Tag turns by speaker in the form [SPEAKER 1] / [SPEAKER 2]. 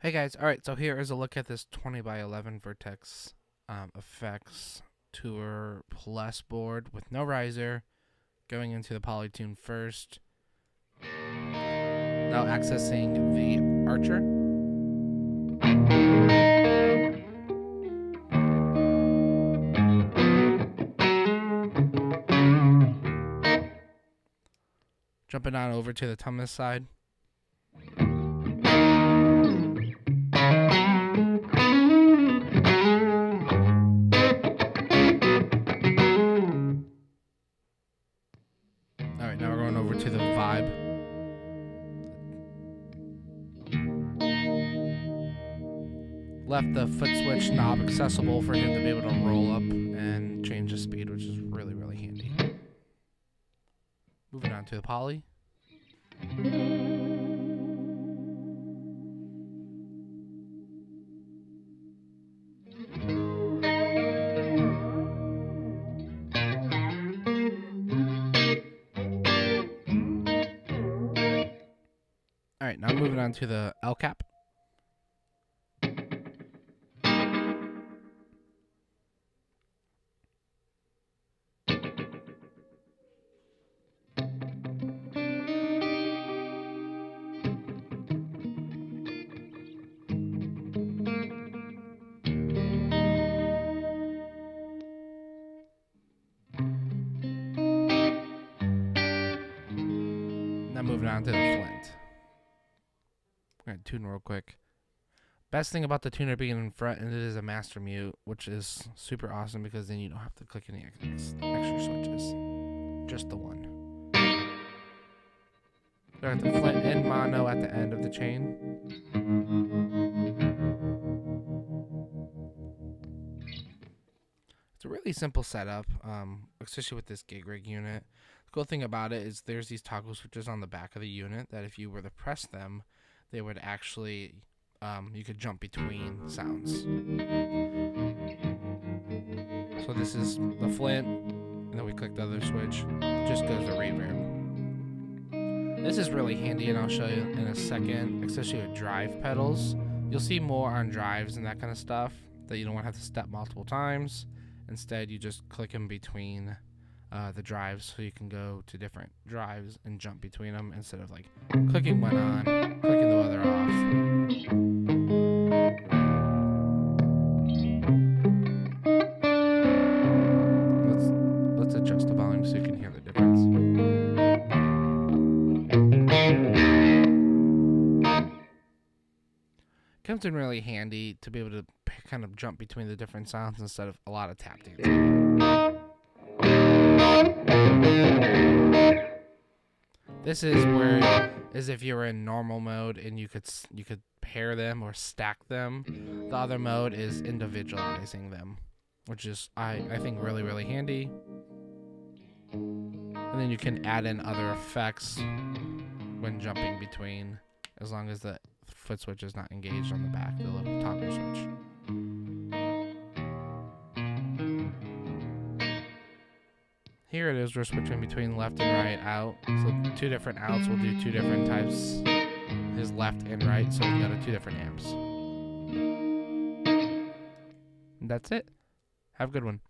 [SPEAKER 1] Hey guys, alright, so here is a look at this 20 by 11 vertex effects tour plus board with no riser, going into the polytune first. Now accessing the archer. Jumping on over to the Tumnus side. Alright, now we're going over to the vibe. Left the foot switch knob accessible for him to be able to roll up and change the speed, which is really, really handy. Moving on to the poly. Alright, now moving on to the L cap. Now moving on to the Flint. I'm going to tune real quick. Best thing about the tuner being in front, and it is a master mute, which is super awesome because then you don't have to click any extra switches. Just the one. Got the Flint in mono at the end of the chain. It's a really simple setup, especially with this Gigrig unit. The cool thing about it is there's these toggle switches on the back of the unit that if you were to press them, they would actually, you could jump between sounds. So this is the Flint, and then we click the other switch, just goes to reverb. This is really handy, and I'll show you in a second, especially with drive pedals. You'll see more on drives and that kind of stuff, that you don't want to have to step multiple times. Instead, you just click in between the drives, so you can go to different drives and jump between them instead of like clicking one on, clicking the other off. Let's adjust the volume so you can hear the difference. Comes in really handy to be able to kind of jump between the different sounds instead of a lot of tap dancing. This is where, as if you were in normal mode and you could pair them or stack them. The other mode is individualizing them, which is I think really, really handy. And then you can add in other effects when jumping between, as long as the foot switch is not engaged on the back, the little toggle switch. Here it is, we're switching between left and right out. So two different outs will do two different types. His left and right, so we can go to two different amps. And that's it. Have a good one.